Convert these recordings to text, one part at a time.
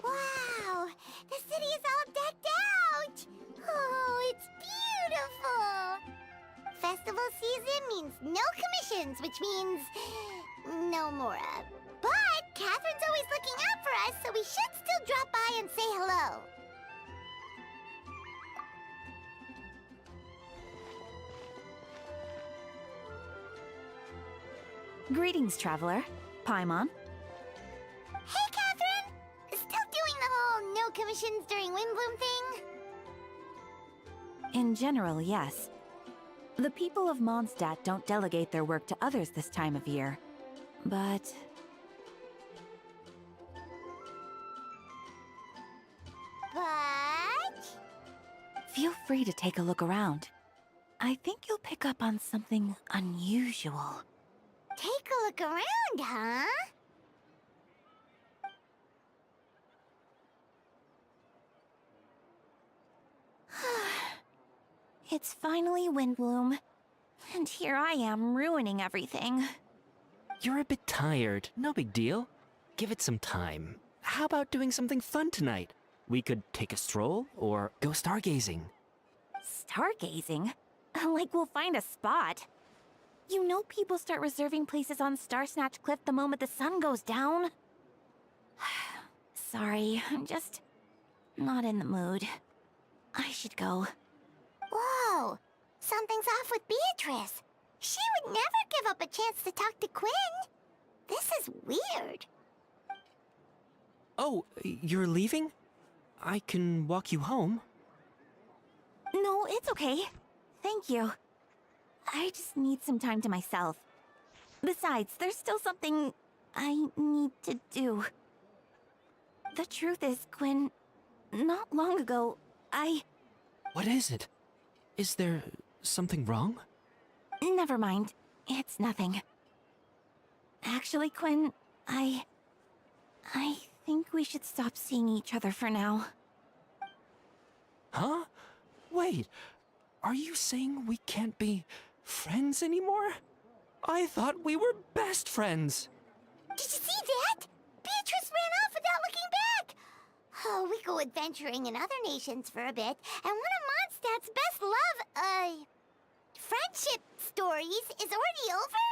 Wow! The city is all decked out! Oh, it's beautiful! Festival season means no commissions, which means no Mora. But Catherine's always looking out for us, so we should still drop by and say hello. Greetings, traveler. Paimon. Hey, Catherine! Still doing the whole no commissions during Windbloom thing? In general, yes. The people of Mondstadt don't delegate their work to others this time of year. But... feel free to take a look around. I think you'll pick up on something unusual. Take a look around, huh? It's finally Windbloom. And here I am ruining everything. You're a bit tired. No big deal. Give it some time. How about doing something fun tonight? We could take a stroll or go stargazing. Stargazing? Like we'll find a spot. You know people start reserving places on Starsnatch Cliff the moment the sun goes down. Sorry, I'm just not in the mood. I should go. Whoa! Something's off with Beatrice. She would never give up a chance to talk to Quinn. This is weird. Oh, you're leaving? I can walk you home. No, it's okay. Thank you. I just need some time to myself. Besides, there's still something I need to do. The truth is, Quinn, not long ago, What is it? Is there something wrong? Never mind. It's nothing. Actually, Quinn, I think we should stop seeing each other for now. Huh? Wait, are you saying we can't be friends anymore? I thought we were best friends. Did you see that? Beatrice ran off without looking back. Oh, we go adventuring in other nations for a bit, and one of Mondstadt's best friendship stories is already over?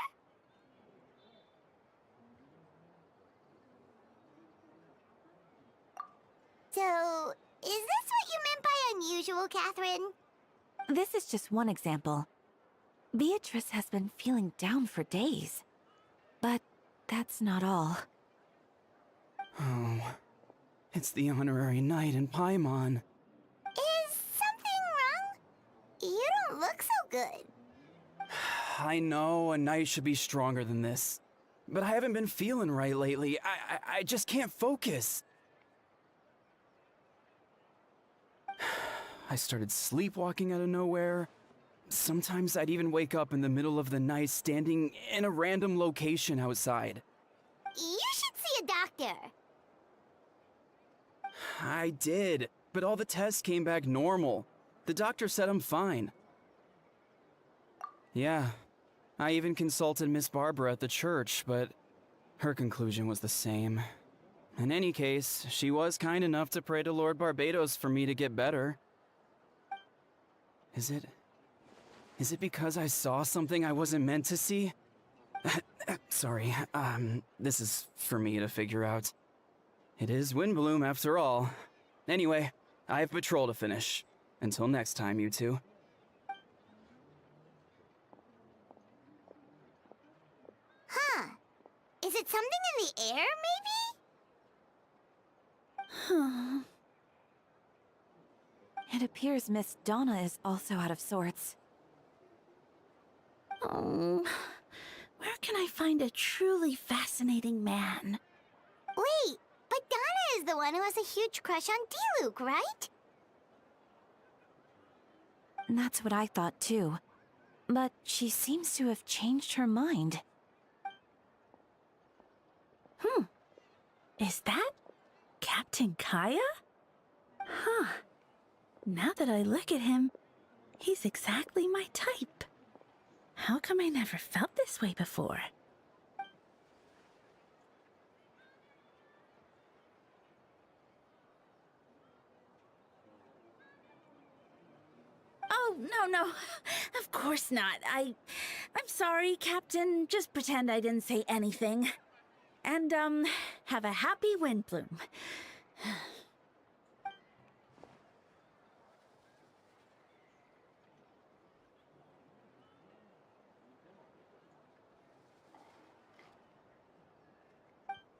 So, is this what you meant by unusual, Catherine? This is just one example. Beatrice has been feeling down for days. But that's not all. Oh, it's the honorary knight in Paimon. Is something wrong? You don't look so good. I know a knight should be stronger than this, but I haven't been feeling right lately. I just can't focus. I started sleepwalking out of nowhere. Sometimes I'd even wake up in the middle of the night standing in a random location outside. You should see a doctor. I did, but all the tests came back normal. The doctor said I'm fine. Yeah, I even consulted Miss Barbara at the church, but her conclusion was the same. In any case, she was kind enough to pray to Lord Barbados for me to get better. Is it because I saw something I wasn't meant to see? Sorry, this is for me to figure out. It is Windbloom after all. Anyway, I have patrol to finish. Until next time, you two. Huh. Is it something in the air, maybe? It appears Miss Donna is also out of sorts. Oh, where can I find a truly fascinating man? Wait, but Donna is the one who has a huge crush on Diluc, right? That's what I thought too. But she seems to have changed her mind. Is that Captain Kaya? Huh. Now that I look at him, he's exactly my type. How come I never felt this way before? Oh, no. Of course not. I'm sorry, Captain. Just pretend I didn't say anything. And, have a happy Windbloom.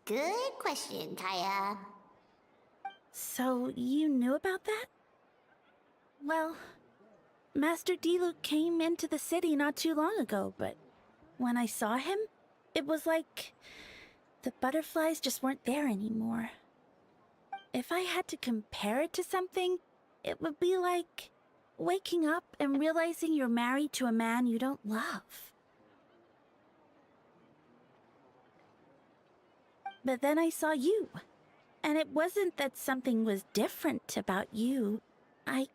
Good question, Kaya. So, you knew about that? Well, Master Diluc came into the city not too long ago, but when I saw him, it was like the butterflies just weren't there anymore. If I had to compare it to something, it would be like waking up and realizing you're married to a man you don't love. But then I saw you, and it wasn't that something was different about you. I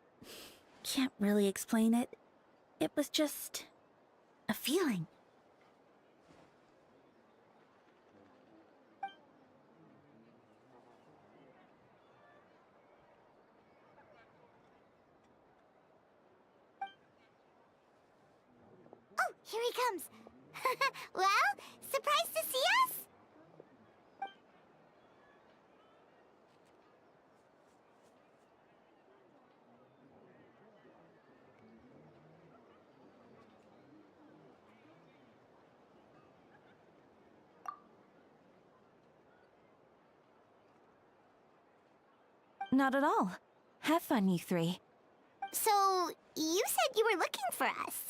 can't really explain it. It was just a feeling. Oh, here he comes. Well, surprised to see us? Not at all. Have fun, you three. So, you said you were looking for us.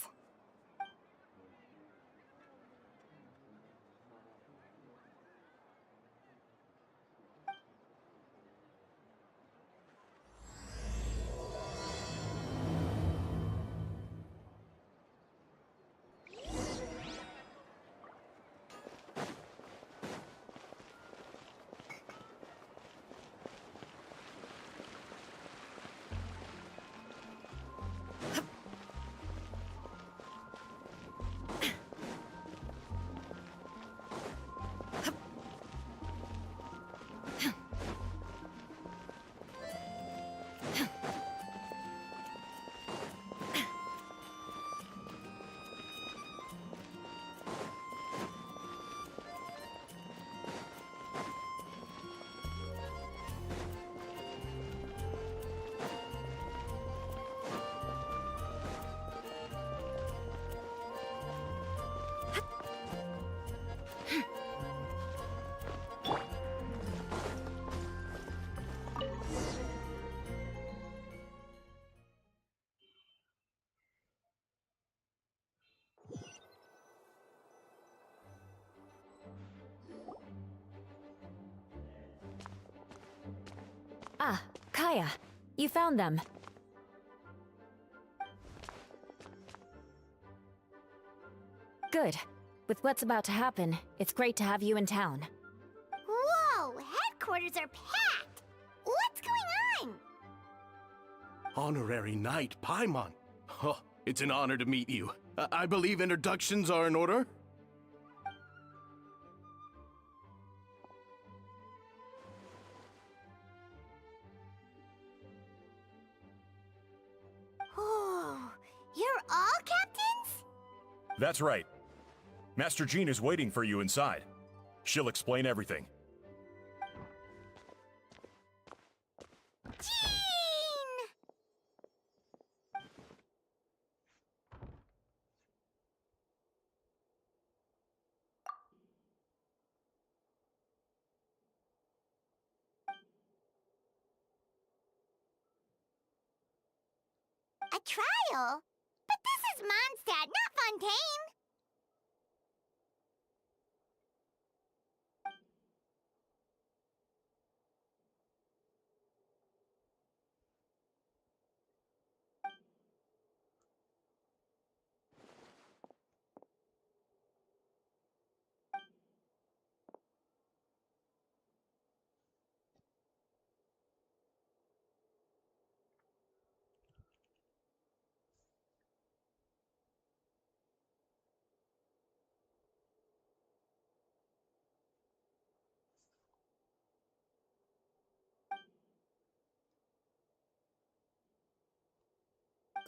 Ah, Kaya. You found them. Good. With what's about to happen, it's great to have you in town. Whoa, headquarters are packed! What's going on? Honorary Knight Paimon. Oh, it's an honor to meet you. I believe introductions are in order? That's right. Master Jean is waiting for you inside. She'll explain everything. Jean! A trial? But this is Mondstadt, not Fontaine!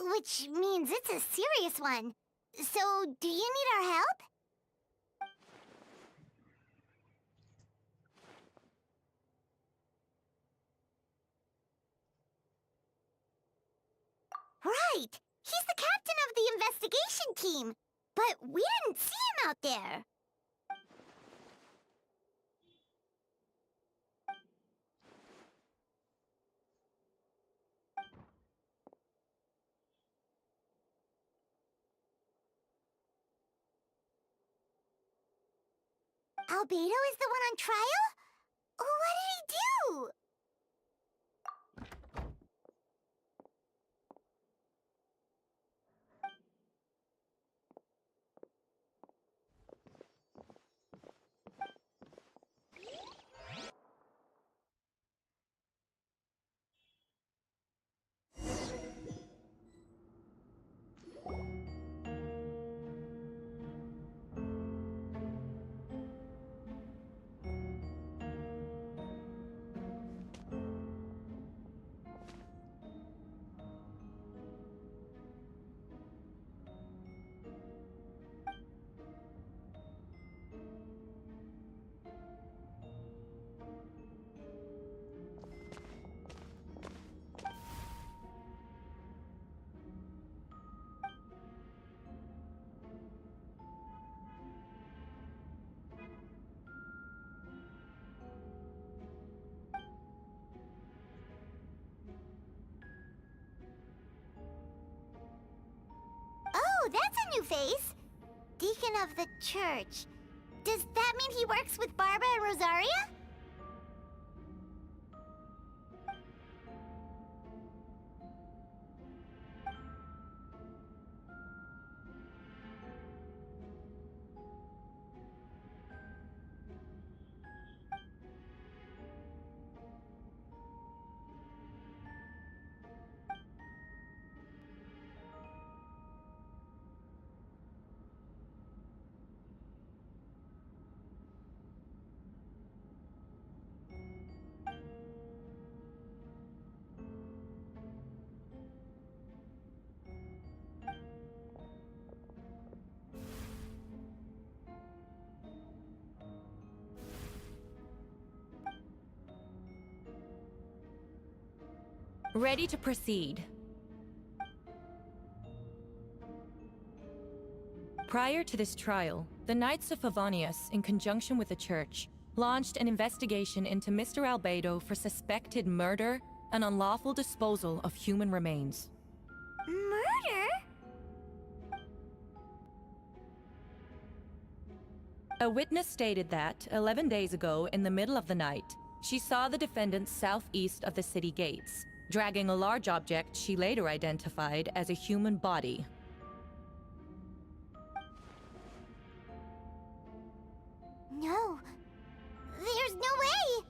Which means it's a serious one. So, do you need our help? Right! He's the captain of the investigation team! But we didn't see him out there! Albedo is the one on trial? What did he do? Oh, that's a new face! Deacon of the church. Does that mean he works with Barbara and Rosaria? Ready to proceed. Prior to this trial, the Knights of Favonius, in conjunction with the Church, launched an investigation into Mr. Albedo for suspected murder and unlawful disposal of human remains. Murder? A witness stated that, 11 days ago, in the middle of the night, she saw the defendant southeast of the city gates, dragging a large object she later identified as a human body. No. There's no way!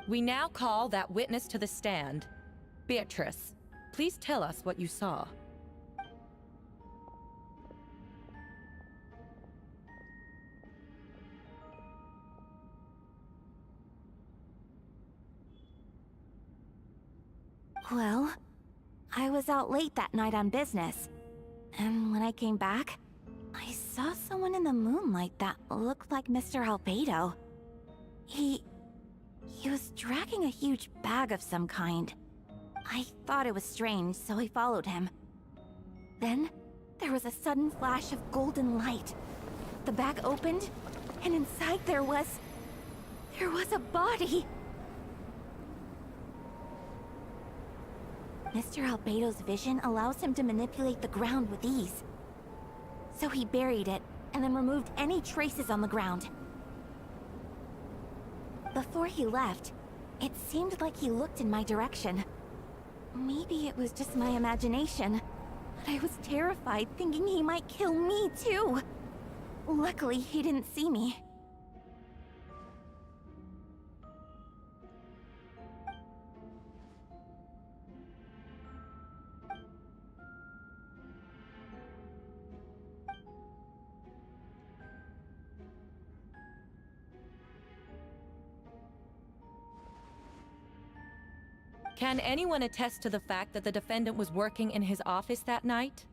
We now call that witness to the stand. Beatrice, please tell us what you saw. Well, I was out late that night on business, And when I came back, I saw someone in the moonlight that looked like Mr. Albedo. He was dragging a huge bag of some kind. I thought it was strange, so I followed him. Then, there was a sudden flash of golden light. The bag opened, and inside there was a body! Mr. Albedo's vision allows him to manipulate the ground with ease. So he buried it, and then removed any traces on the ground. Before he left, it seemed like he looked in my direction. Maybe it was just my imagination, but I was terrified thinking he might kill me too. Luckily, he didn't see me. Can anyone attest to the fact that the defendant was working in his office that night?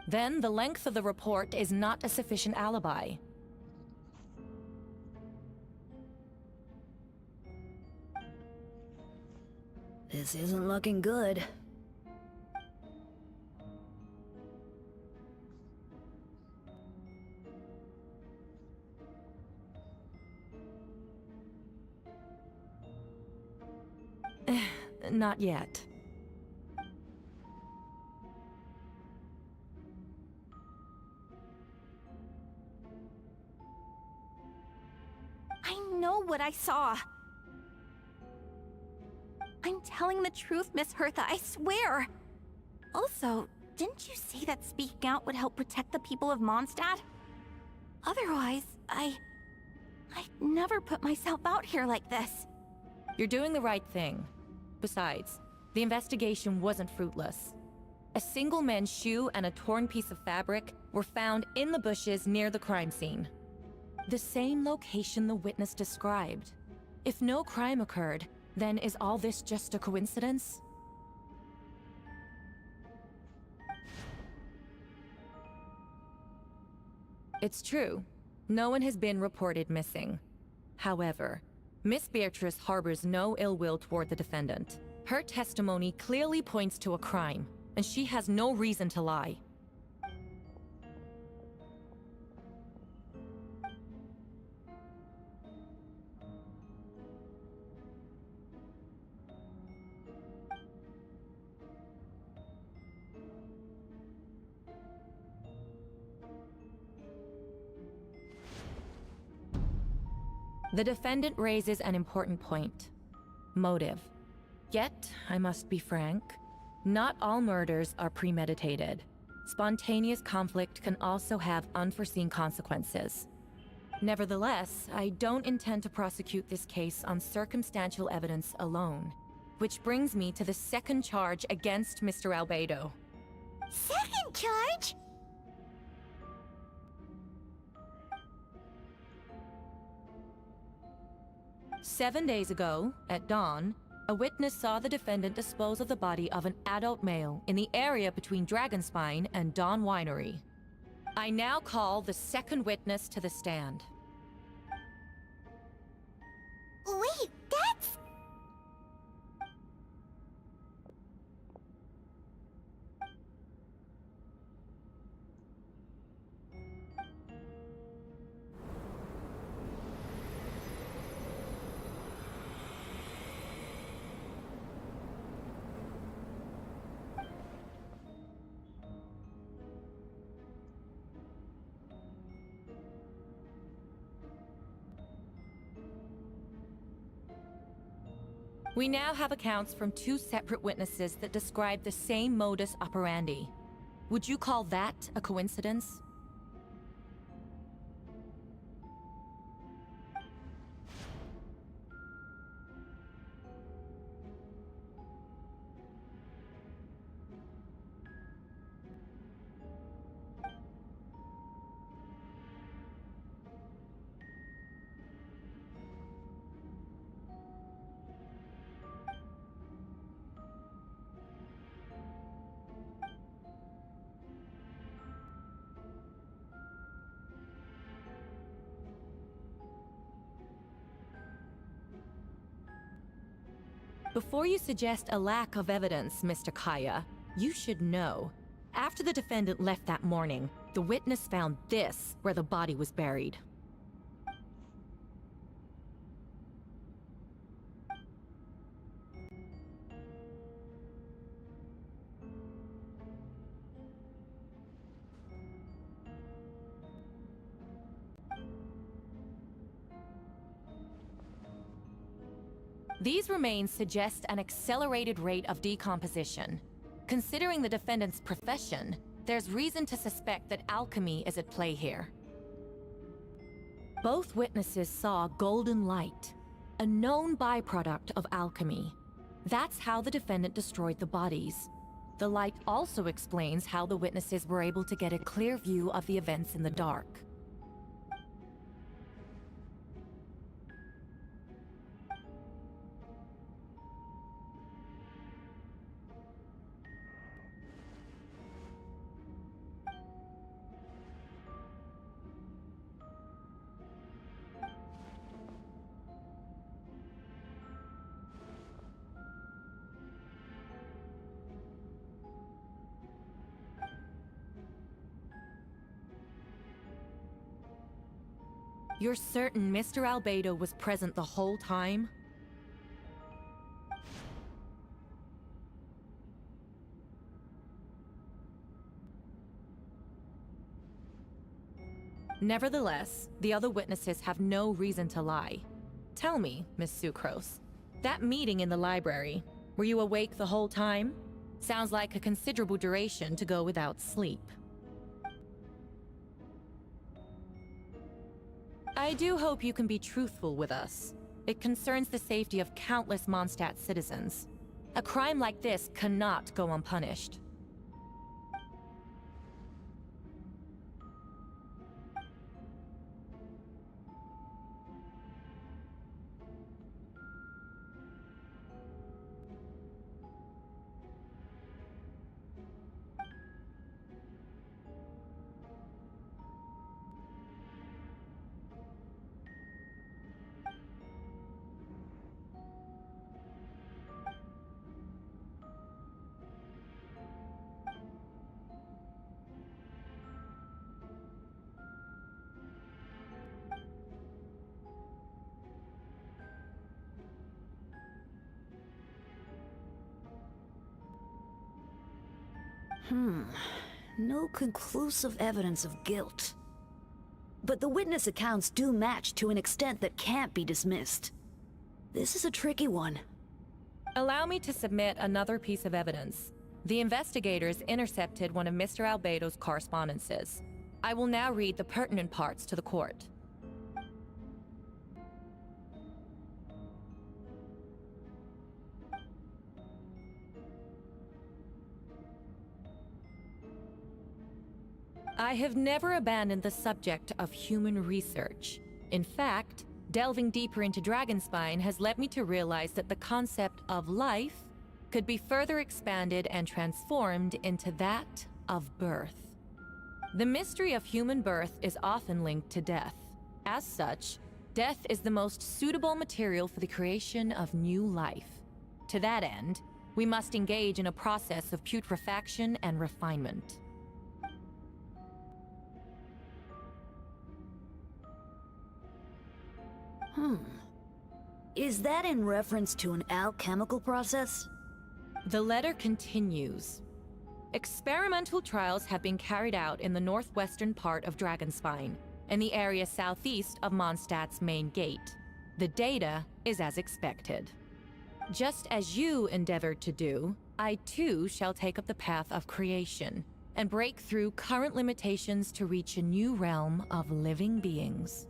Then the length of the report is not a sufficient alibi. This isn't looking good. Not yet. I know what I saw. I'm telling the truth, Miss Hertha, I swear. Also, didn't you say that speaking out would help protect the people of Mondstadt? Otherwise, I'd never put myself out here like this. You're doing the right thing. Besides, the investigation wasn't fruitless. A single man's shoe and a torn piece of fabric were found in the bushes near the crime scene. The same location the witness described. If no crime occurred, then is all this just a coincidence? It's true. No one has been reported missing. However, Miss Beatrice harbors no ill will toward the defendant. Her testimony clearly points to a crime, and she has no reason to lie. The defendant raises an important point. Motive. Yet, I must be frank, not all murders are premeditated. Spontaneous conflict can also have unforeseen consequences. Nevertheless, I don't intend to prosecute this case on circumstantial evidence alone. Which brings me to the second charge against Mr. Albedo. Second charge? 7 days ago, at dawn, a witness saw the defendant dispose of the body of an adult male in the area between Dragonspine and Dawn Winery. I now call the second witness to the stand. Wait, that's... We now have accounts from 2 separate witnesses that describe the same modus operandi. Would you call that a coincidence? Before you suggest a lack of evidence, Mr. Kaya, you should know. After the defendant left that morning, the witness found this where the body was buried. These remains suggest an accelerated rate of decomposition. Considering the defendant's profession, there's reason to suspect that alchemy is at play here. Both witnesses saw golden light, a known byproduct of alchemy. That's how the defendant destroyed the bodies. The light also explains how the witnesses were able to get a clear view of the events in the dark. You're certain Mr. Albedo was present the whole time? Nevertheless, the other witnesses have no reason to lie. Tell me, Miss Sucrose, that meeting in the library, were you awake the whole time? Sounds like a considerable duration to go without sleep. I do hope you can be truthful with us. It concerns the safety of countless Mondstadt citizens. A crime like this cannot go unpunished. No conclusive evidence of guilt. But the witness accounts do match to an extent that can't be dismissed. This is a tricky one. Allow me to submit another piece of evidence. The investigators intercepted one of Mr. Albedo's correspondences. I will now read the pertinent parts to the court. I have never abandoned the subject of human research. In fact, delving deeper into Dragonspine has led me to realize that the concept of life could be further expanded and transformed into that of birth. The mystery of human birth is often linked to death. As such, death is the most suitable material for the creation of new life. To that end, we must engage in a process of putrefaction and refinement. Is that in reference to an alchemical process? The letter continues. Experimental trials have been carried out in the northwestern part of Dragonspine, in the area southeast of Mondstadt's main gate. The data is as expected. Just as you endeavored to do, I too shall take up the path of creation, and break through current limitations to reach a new realm of living beings.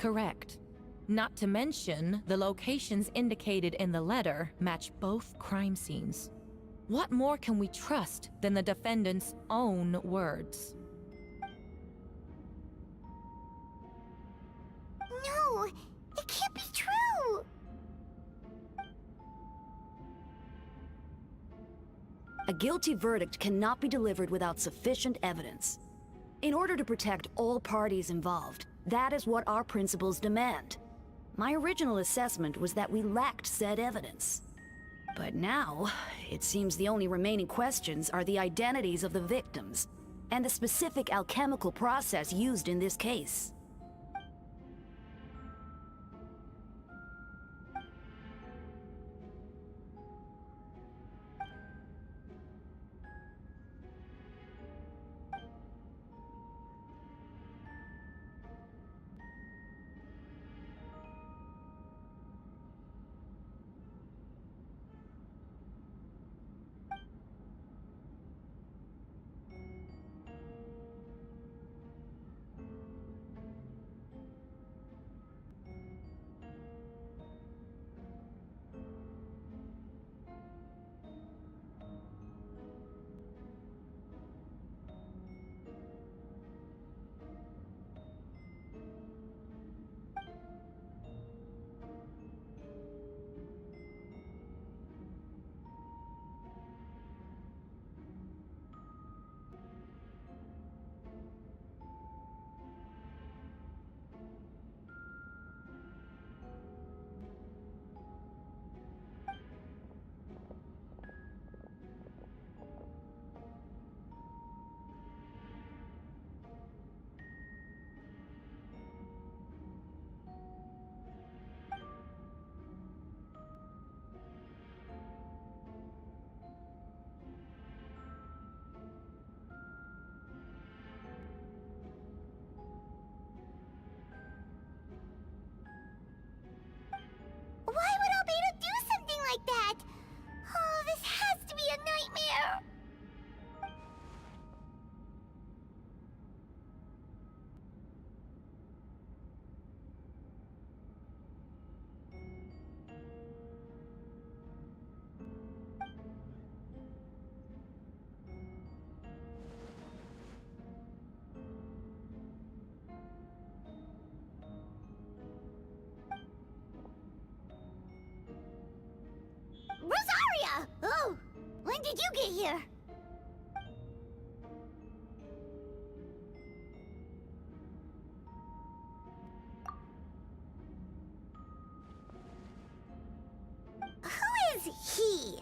Correct. Not to mention, the locations indicated in the letter match both crime scenes. What more can we trust than the defendant's own words? No, it can't be true. A guilty verdict cannot be delivered without sufficient evidence. In order to protect all parties involved, that is what our principles demand. My original assessment was that we lacked said evidence. But now, it seems the only remaining questions are the identities of the victims and the specific alchemical process used in this case. Why would Albedo do something like that? Oh, this has to be a nightmare. Rosaria! Oh, when did you get here? Who is he?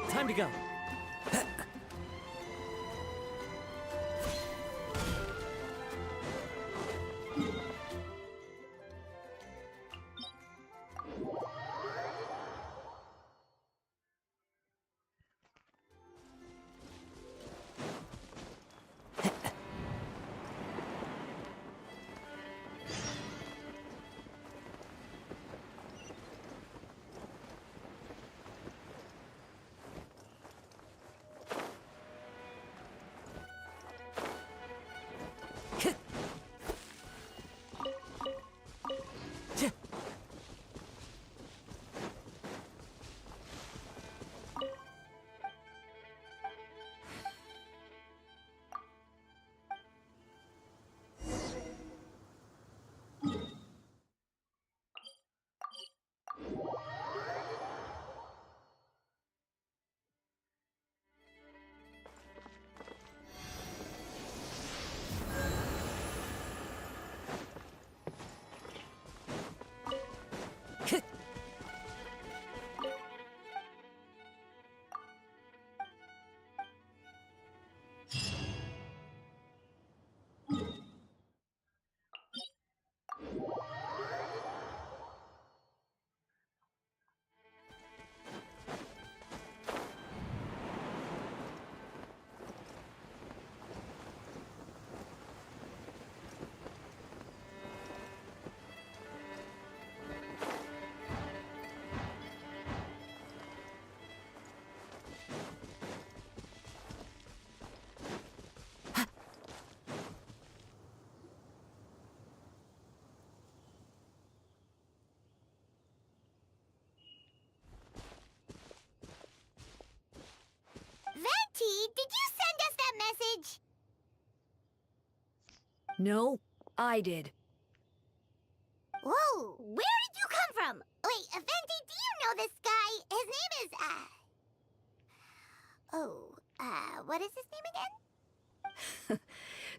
Time to go. No, I did. Whoa, where did you come from? Wait, Effendi, do you know this guy? His name is, what is his name again?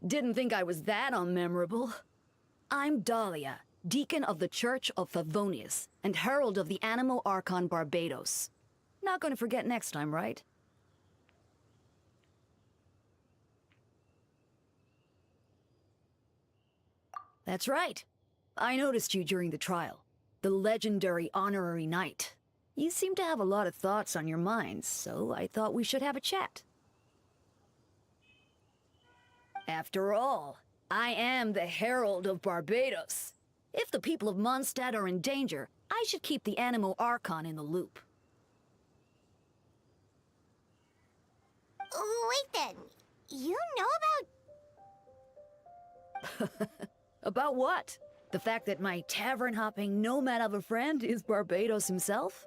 Didn't think I was that unmemorable. I'm Dahlia, Deacon of the Church of Favonius, and Herald of the Animo Archon Barbados. Not gonna forget next time, right? That's right. I noticed you during the trial. The legendary honorary knight. You seem to have a lot of thoughts on your mind, so I thought we should have a chat. After all, I am the Herald of Barbados. If the people of Mondstadt are in danger, I should keep the Animo Archon in the loop. Wait then, you know about... About what? The fact that my tavern-hopping nomad of a friend is Barbados himself?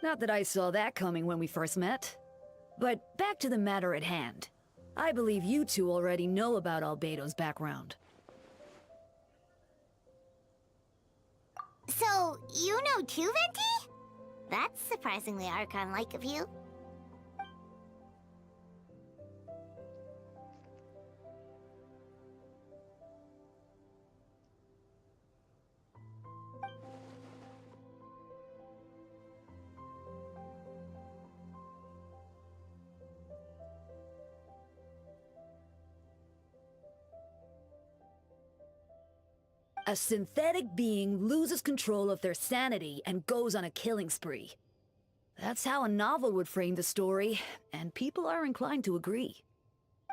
Not that I saw that coming when we first met. But back to the matter at hand. I believe you two already know about Albedo's background. So, you know too, Venti? That's surprisingly Archon-like of you. A synthetic being loses control of their sanity and goes on a killing spree. That's how a novel would frame the story, and people are inclined to agree.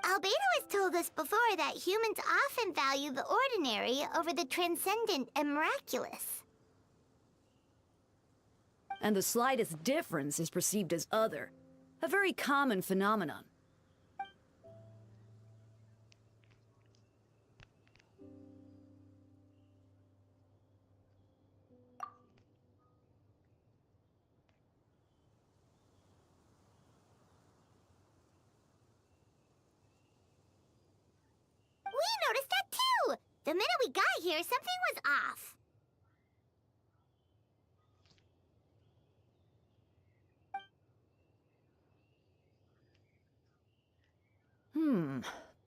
Albedo has told us before that humans often value the ordinary over the transcendent and miraculous. And the slightest difference is perceived as other, a very common phenomenon. We noticed that too! The minute we got here, something was off.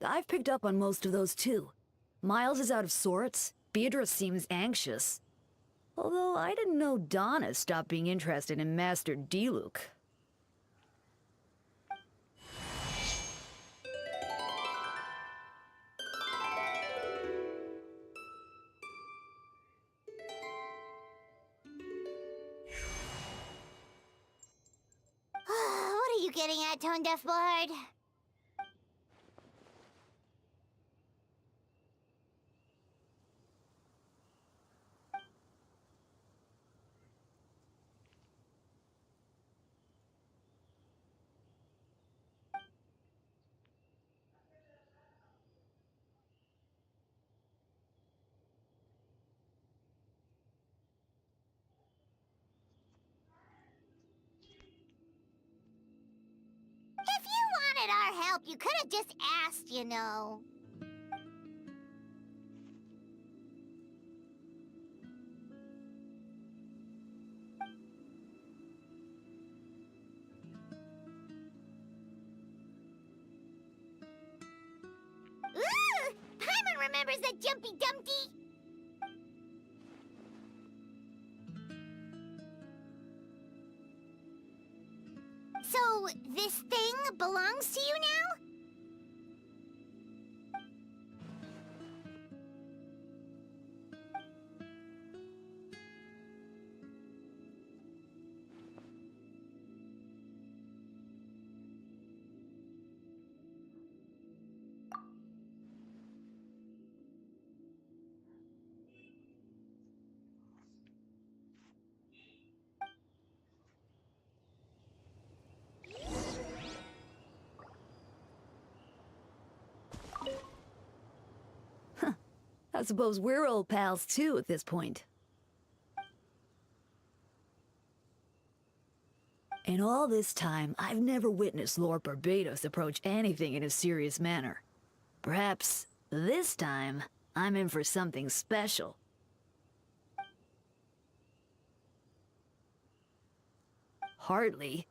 I've picked up on most of those too. Miles is out of sorts, Beatrice seems anxious. Although I didn't know Donna stopped being interested in Master Diluc. What are you getting at, Tone Deaf Bard? If you wanted our help, you could have just asked, you know. Ooh! Paimon remembers that Jumpy Dumpty! So, this thing belongs to you now? suppose we're old pals too at this point. In all this time, I've never witnessed Lord Barbados approach anything in a serious manner. Perhaps this time, I'm in for something special. Hardly.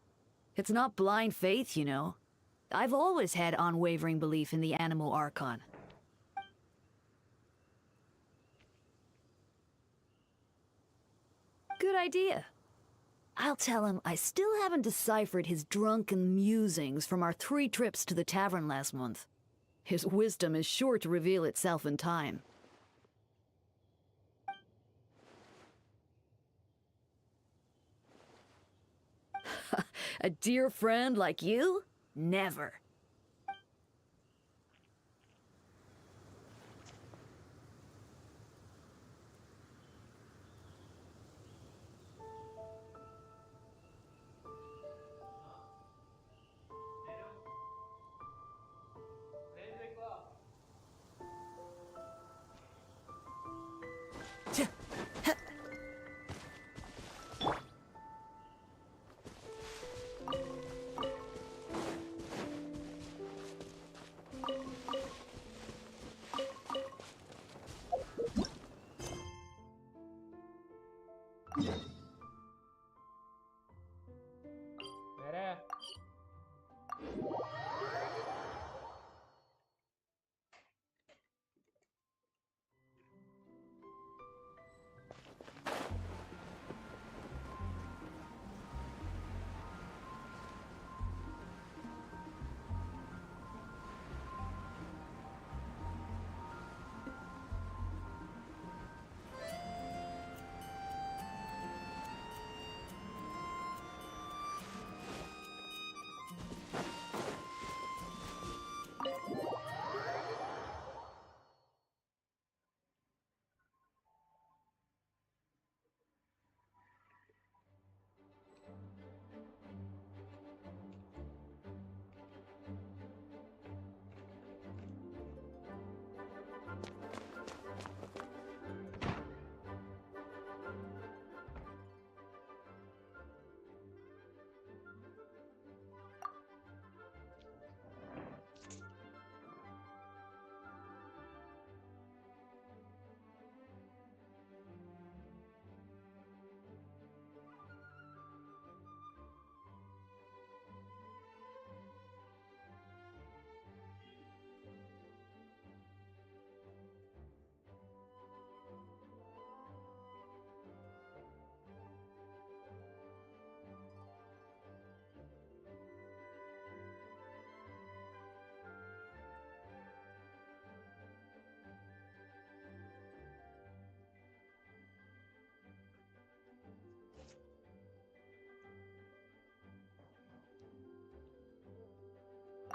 It's not blind faith, you know. I've always had unwavering belief in the animal archon. Good idea. I'll tell him I still haven't deciphered his drunken musings from our 3 trips to the tavern last month. His wisdom is sure to reveal itself in time. A dear friend like you? Never.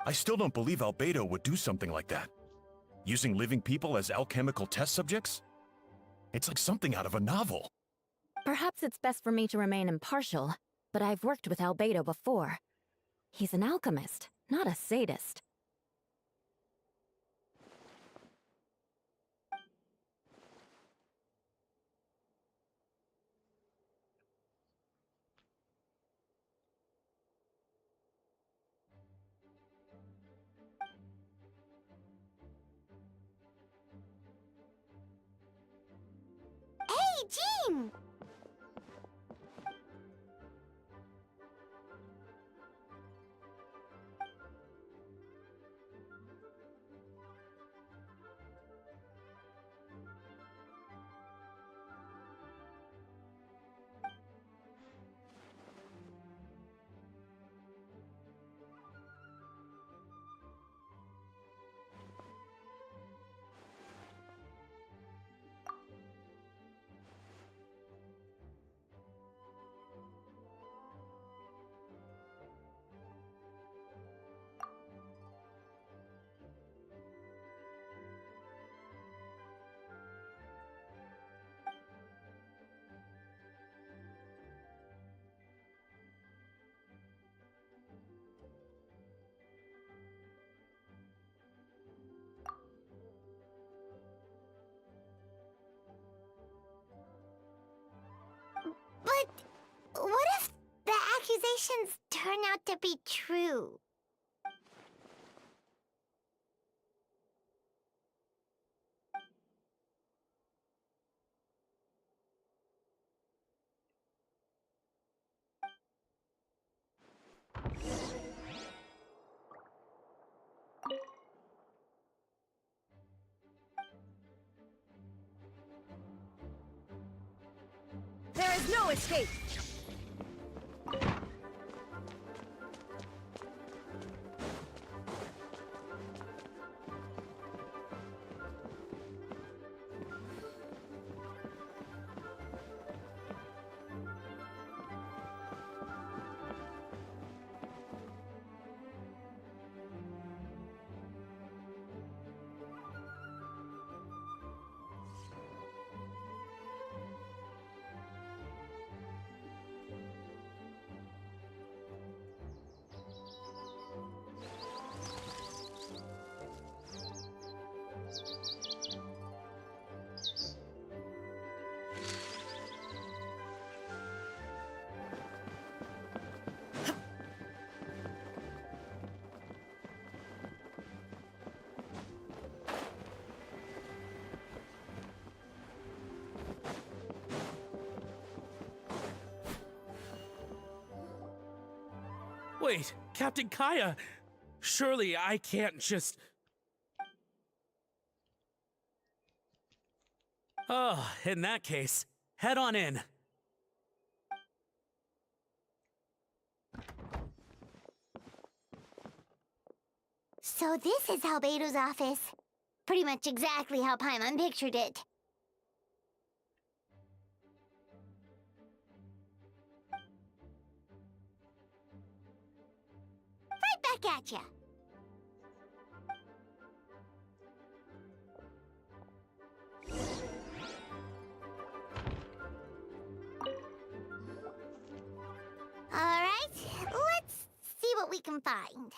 I still don't believe Albedo would do something like that. Using living people as alchemical test subjects? It's like something out of a novel. Perhaps it's best for me to remain impartial, but I've worked with Albedo before. He's an alchemist, not a sadist. Hey, Jean! suspicions turn out to be true? There is no escape! Wait, Captain Kaya! Surely I can't just... Oh, in that case, head on in. So this is Albedo's office. Pretty much exactly how Paimon pictured it. Right back at ya. All right, let's see what we can find.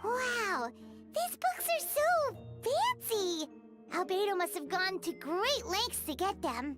Wow, these books are so fancy! Albedo must have gone to great lengths to get them.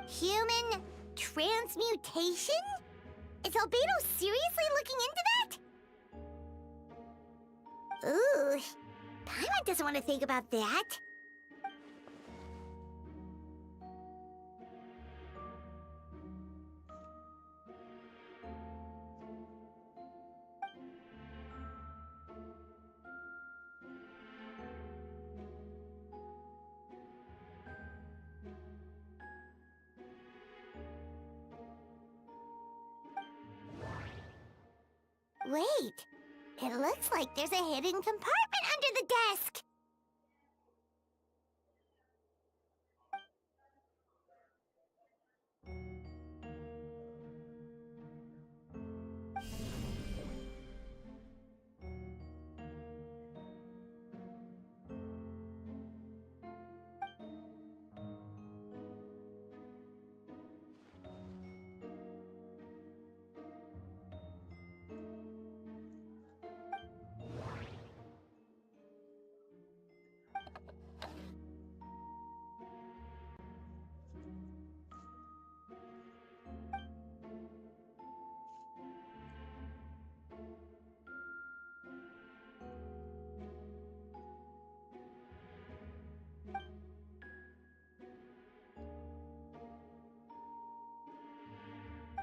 Human transmutation? Is Albedo seriously looking into that? Ooh, Paimon doesn't want to think about that. Wait, it looks like there's a hidden compartment under the desk.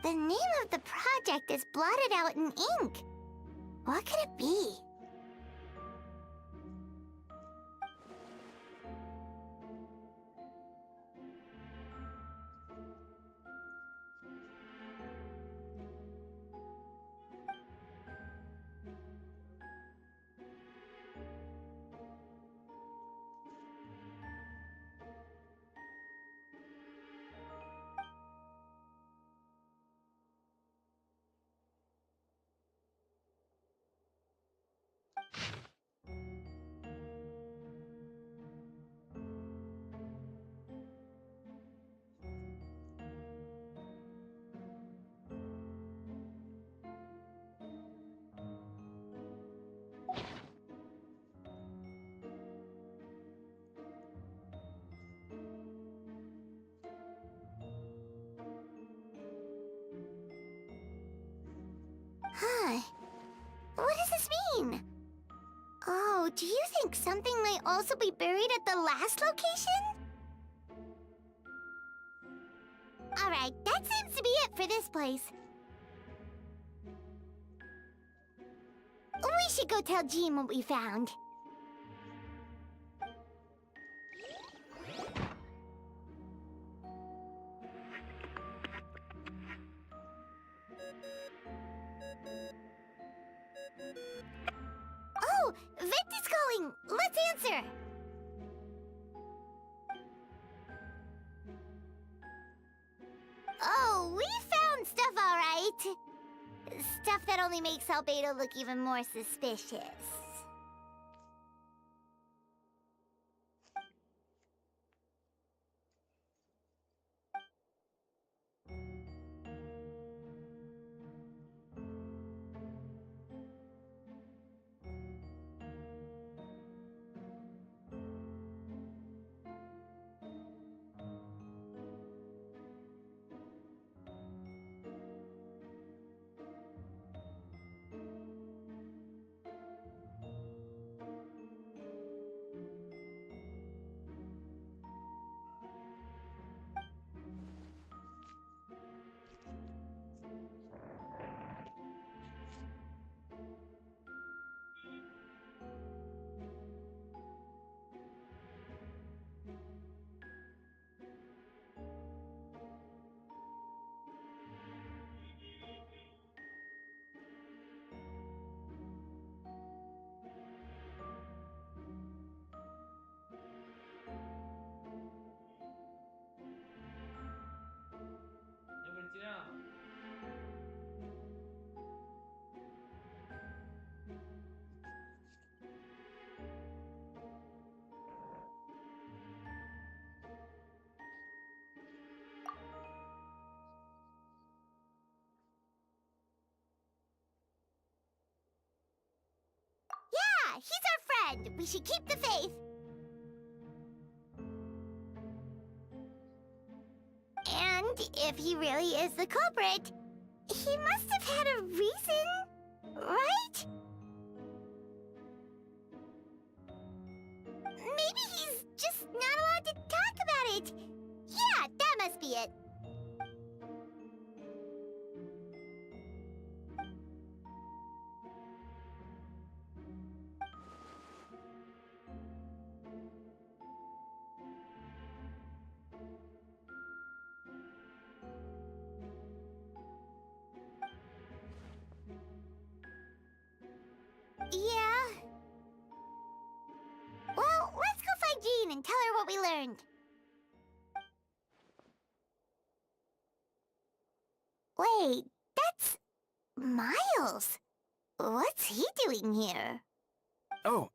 The name of the project is blotted out in ink. What could it be? Huh. What does this mean? Oh, do you think something might also be buried at the last location? Alright, that seems to be it for this place. We should go tell Jean what we found. Oh, Vent is calling! Let's answer! Oh, we found stuff all right. Stuff that only makes Albedo look even more suspicious. Yeah, he's our friend. We should keep the faith. And if he really is the culprit, he must have had a reason, right? Maybe he's just not allowed to talk about it. Yeah, that must be it. Yeah. Well, let's go find Jean and tell her what we learned. Wait, that's Miles. What's he doing here? Oh,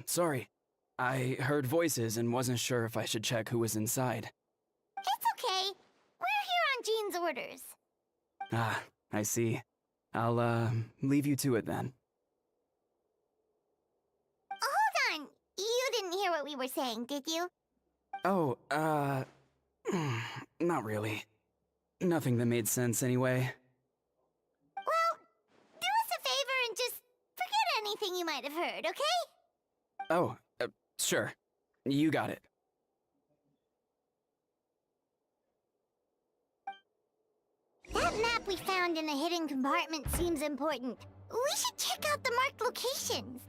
sorry. I heard voices and wasn't sure if I should check who was inside. It's okay. We're here on Jean's orders. Ah, I see. I'll, leave you to it then. Hold on. You didn't hear what we were saying, did you? Oh, not really. Nothing that made sense anyway. Well, do us a favor and just forget anything you might have heard, okay? Oh, sure. You got it. That map we found in a hidden compartment seems important. We should check out the marked locations.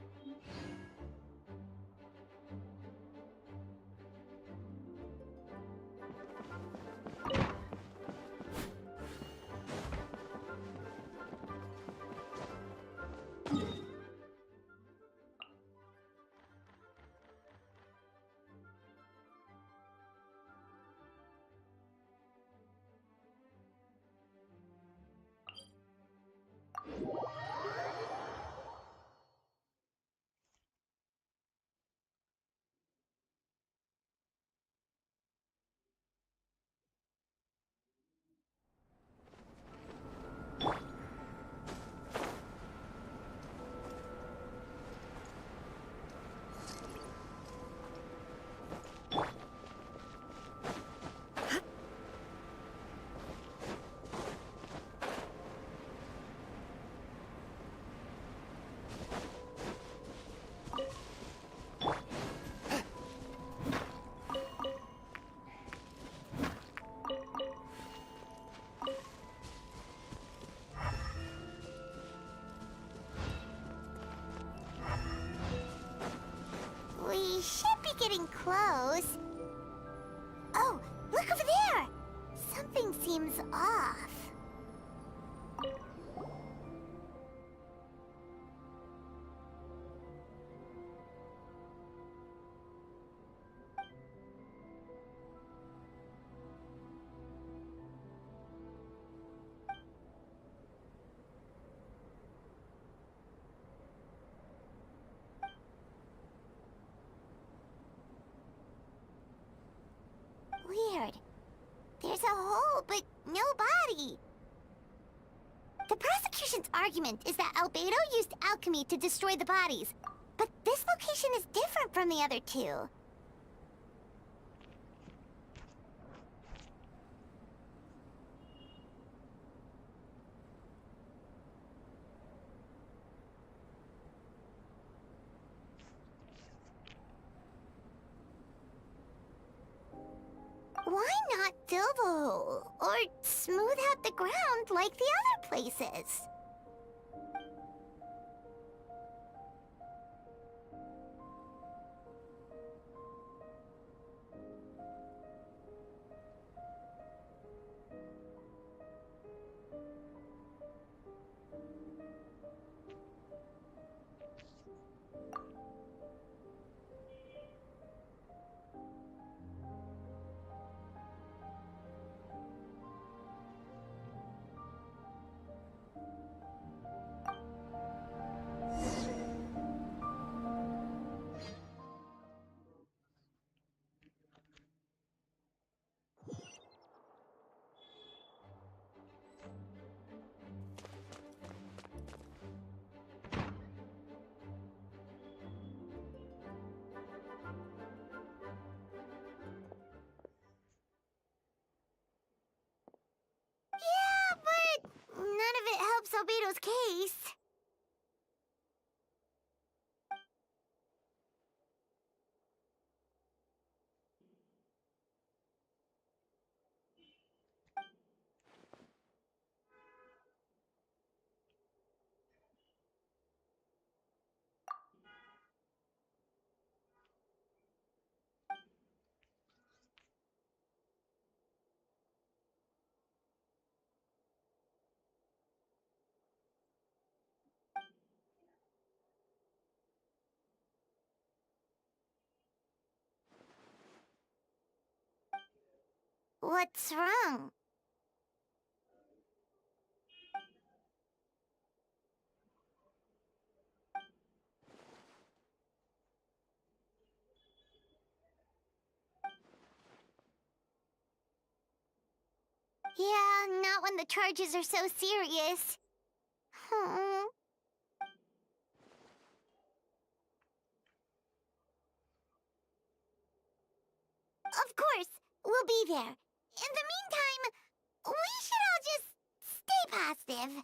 We should be getting close. Oh, look over there! Something seems off. Weird. There's a hole, but no body. The prosecution's argument is that Albedo used alchemy to destroy the bodies, but this location is different from the other two. Why not fill the hole, or smooth out the ground like the other places? Yeah, but none of it helps Albedo's case. What's wrong? Yeah, not when the charges are so serious. Hmm. Of course, we'll be there. In the meantime, we should all just stay positive.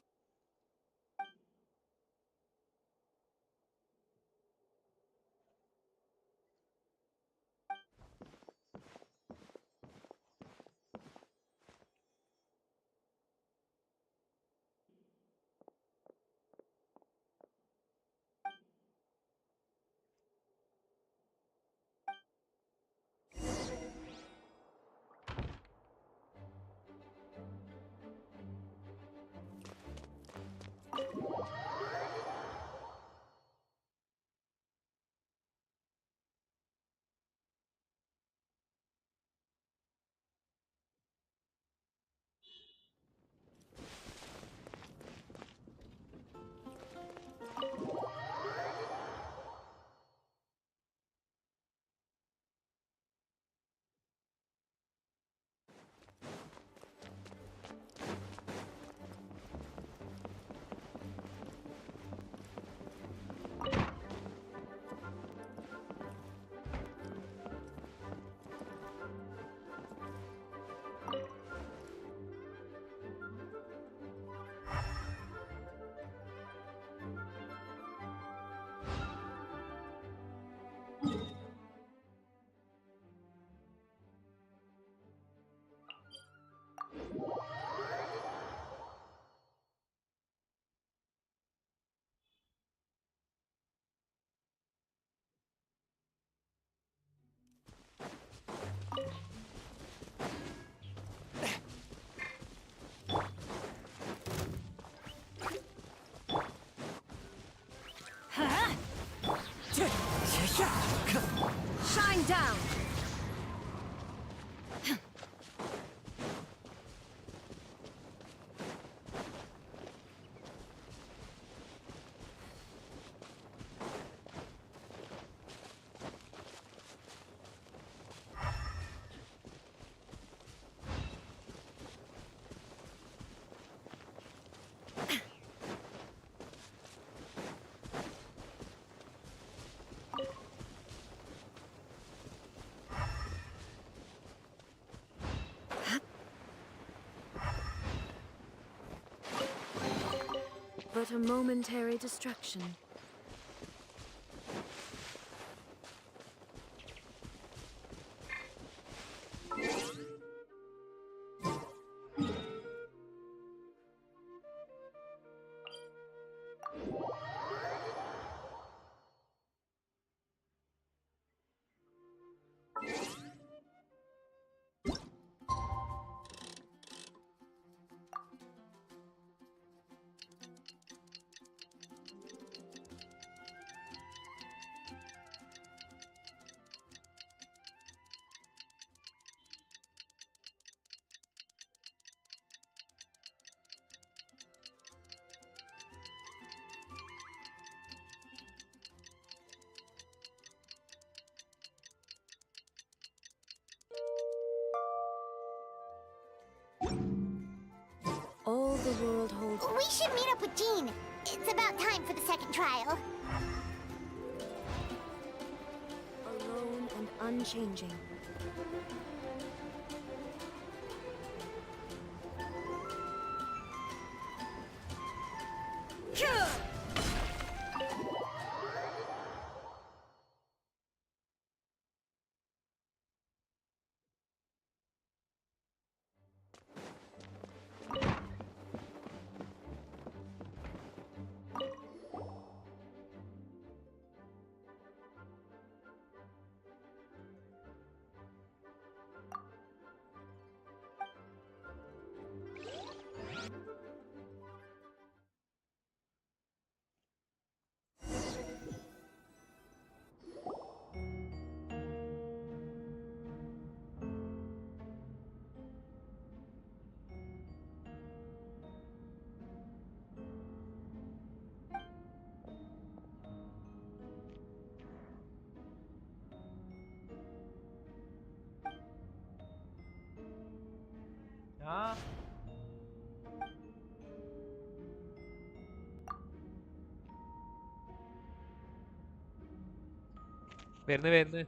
Shine down! But a momentary distraction. All the world holds. We should meet up with Jean. It's about time for the second trial. Alone and unchanging. 자, വരുന്നു.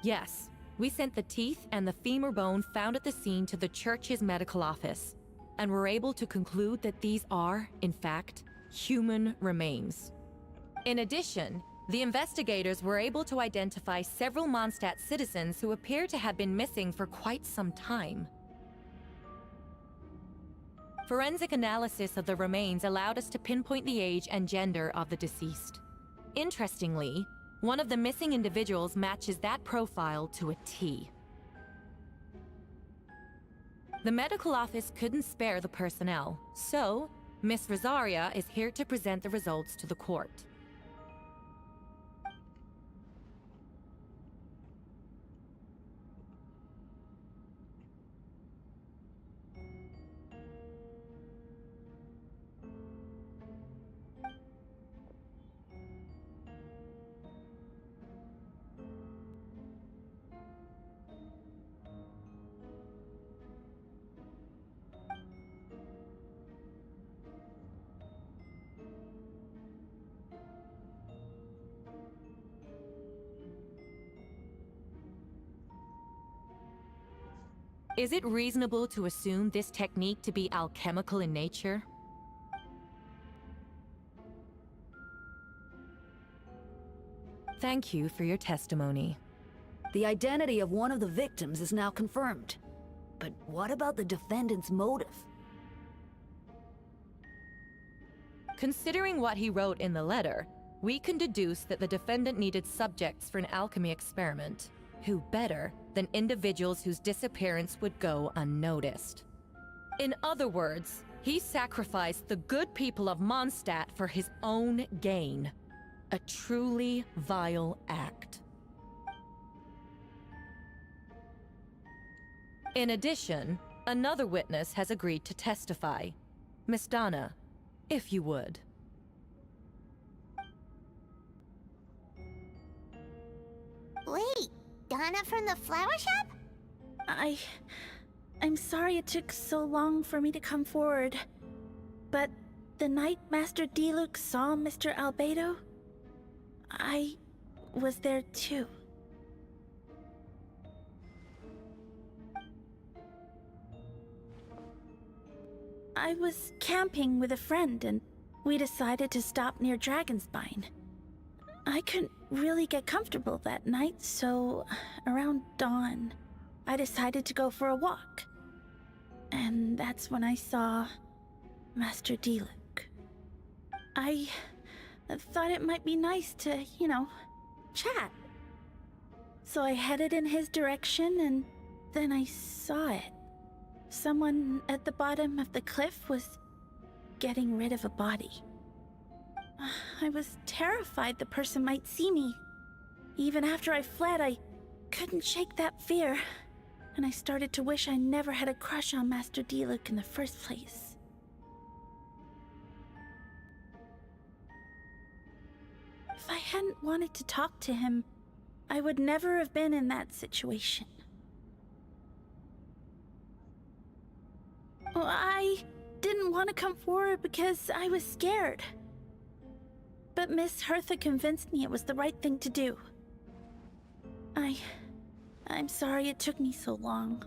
Yes, we sent the teeth and the femur bone found at the scene to the church's medical office, and were able to conclude that these are, in fact, human remains. In addition, the investigators were able to identify several Mondstadt citizens who appear to have been missing for quite some time. Forensic analysis of the remains allowed us to pinpoint the age and gender of the deceased. Interestingly, one of the missing individuals matches that profile to a T. The medical office couldn't spare the personnel, so Miss Rosaria is here to present the results to the court. Is it reasonable to assume this technique to be alchemical in nature? Thank you for your testimony. The identity of one of the victims is now confirmed. But what about the defendant's motive? Considering what he wrote in the letter, we can deduce that the defendant needed subjects for an alchemy experiment. Who better than individuals whose disappearance would go unnoticed? In other words, he sacrificed the good people of Mondstadt for his own gain. A truly vile act. In addition, another witness has agreed to testify. Miss Donna, if you would. Wait, Donna from the flower shop? I'm sorry it took so long for me to come forward. But the night Master Diluc saw Mr. Albedo, I was there too. I was camping with a friend and we decided to stop near Dragonspine. I couldn't really get comfortable that night, so around dawn, I decided to go for a walk. And that's when I saw Master Diluc. I thought it might be nice to, chat. So I headed in his direction and then I saw it. Someone at the bottom of the cliff was getting rid of a body. I was terrified the person might see me. Even after I fled, I couldn't shake that fear. And I started to wish I never had a crush on Master Diluc in the first place. If I hadn't wanted to talk to him, I would never have been in that situation. Well, I didn't want to come forward because I was scared. But Miss Hertha convinced me it was the right thing to do. I'm sorry it took me so long.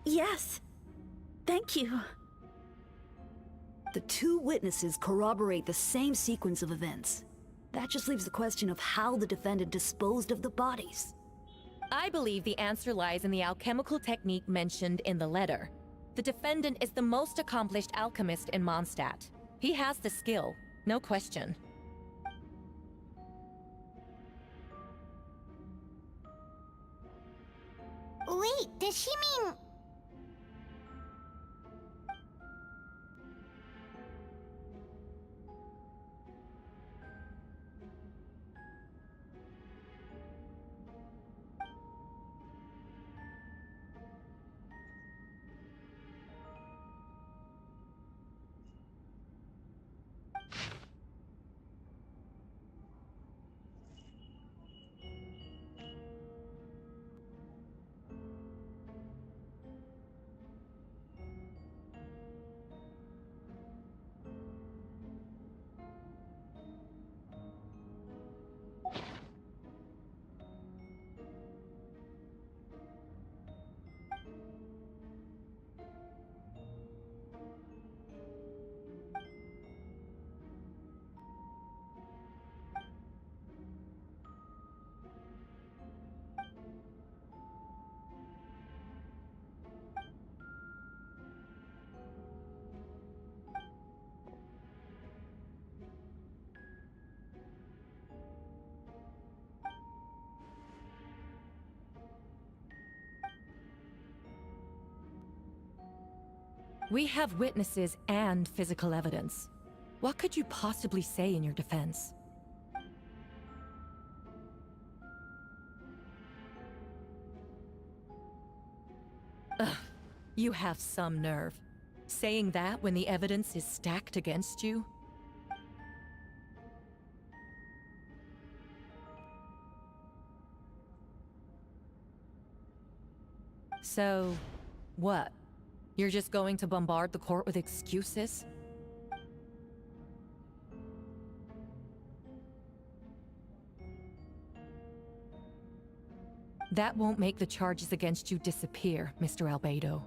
Yes. Thank you. The two witnesses corroborate the same sequence of events. That just leaves the question of how the defendant disposed of the bodies. I believe the answer lies in the alchemical technique mentioned in the letter. The defendant is the most accomplished alchemist in Mondstadt. He has the skill, no question. Wait, does she mean... We have witnesses and physical evidence. What could you possibly say in your defense? Ugh, you have some nerve. Saying that when the evidence is stacked against you? So, what? You're just going to bombard the court with excuses? That won't make the charges against you disappear, Mr. Albedo.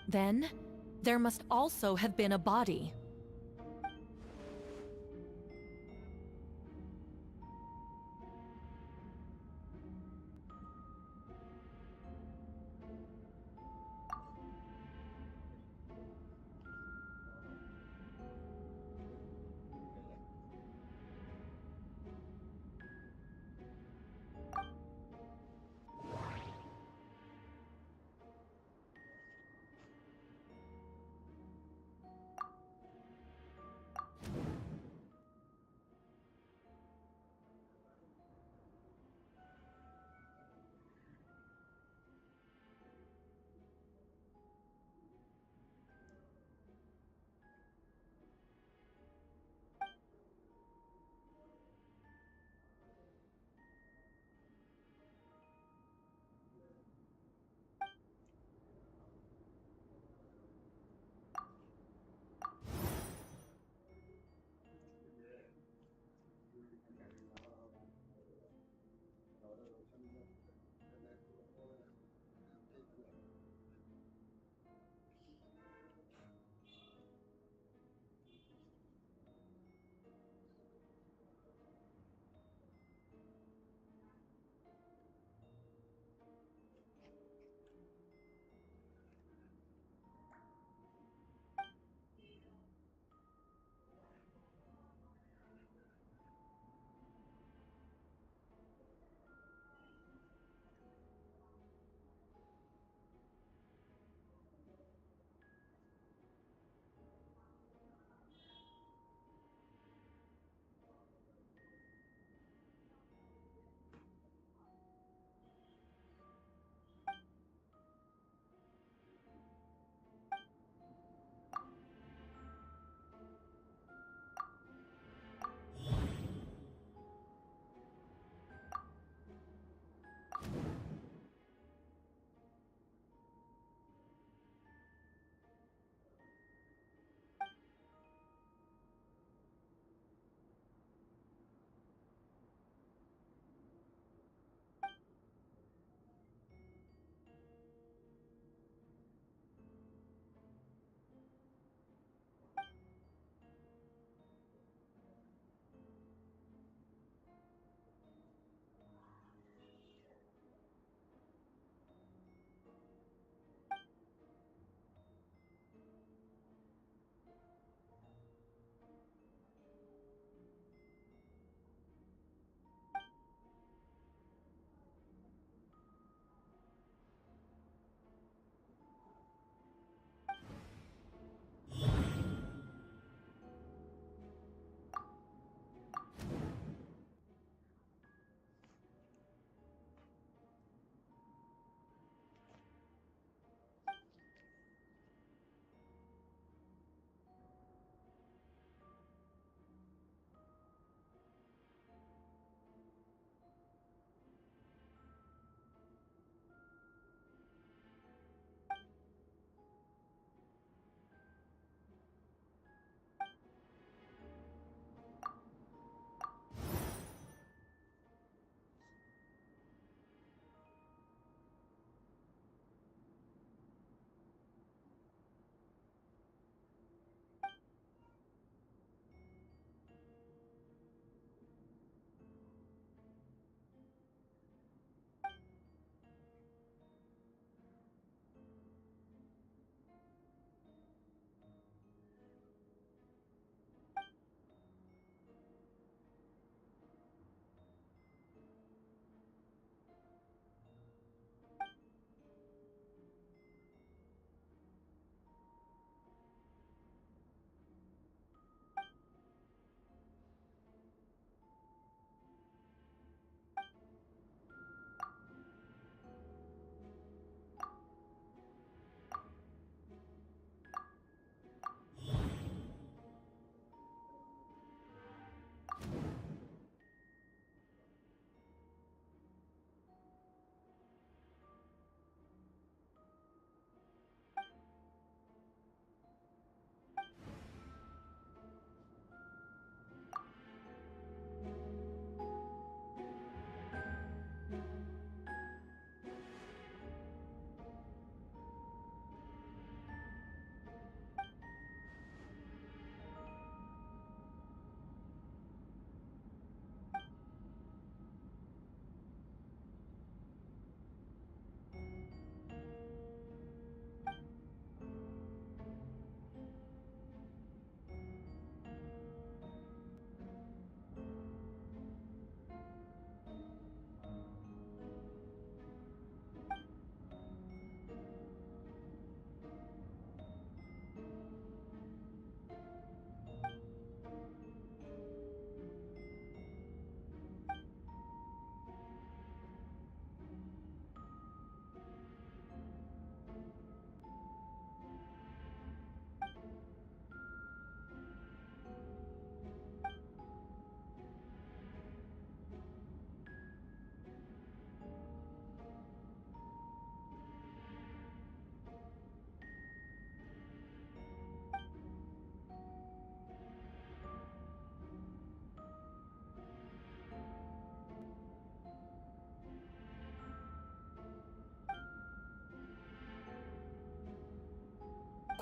Then, there must also have been a body.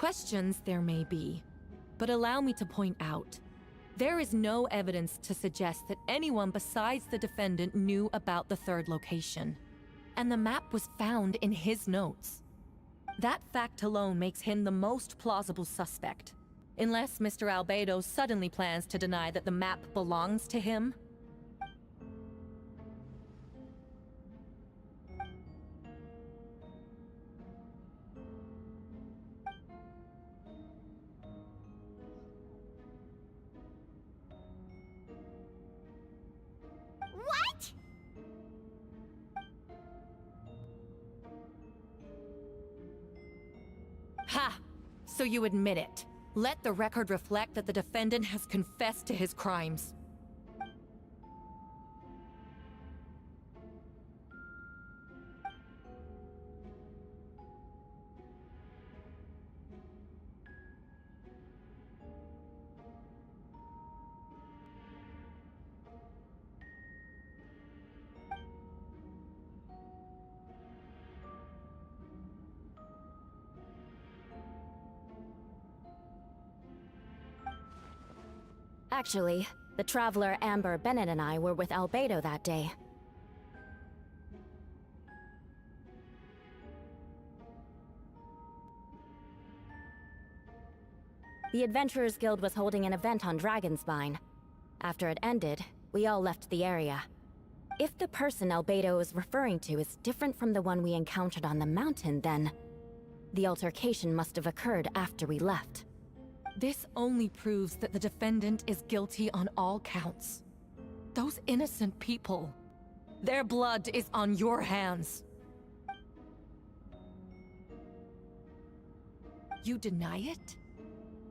Questions there may be, but allow me to point out. There is no evidence to suggest that anyone besides the defendant knew about the third location. And the map was found in his notes. That fact alone makes him the most plausible suspect. Unless Mr. Albedo suddenly plans to deny that the map belongs to him. What? Ha! So you admit it. Let the record reflect that the defendant has confessed to his crimes. Actually, the traveler Amber, Bennett, and I were with Albedo that day. The Adventurers Guild was holding an event on Dragonspine. After it ended, we all left the area. If the person Albedo is referring to is different from the one we encountered on the mountain, then the altercation must have occurred after we left. This only proves that the defendant is guilty on all counts. Those innocent people, their blood is on your hands. You deny it?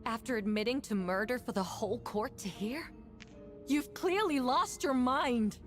After admitting to murder for the whole court to hear? You've clearly lost your mind!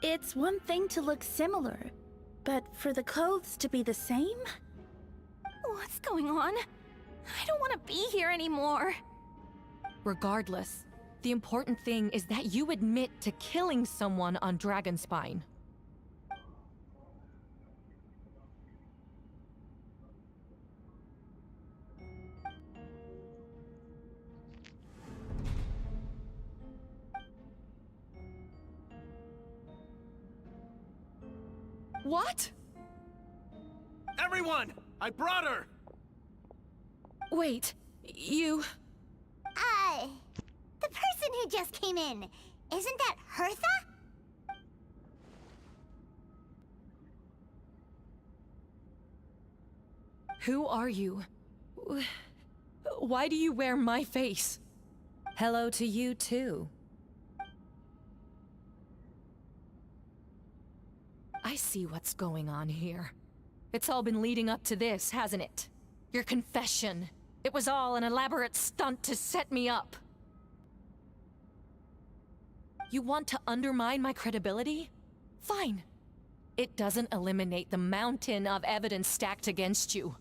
It's one thing to look similar, but for the clothes to be the same? What's going on? I don't want to be here anymore. Regardless, the important thing is that you admit to killing someone on Dragonspine. What? Everyone! I brought her! Wait, you... The person who just came in, isn't that Hertha? Who are you? Why do you wear my face? Hello to you, too. I see what's going on here. It's all been leading up to this, hasn't it? Your confession. It was all an elaborate stunt to set me up. You want to undermine my credibility? Fine. It doesn't eliminate the mountain of evidence stacked against you.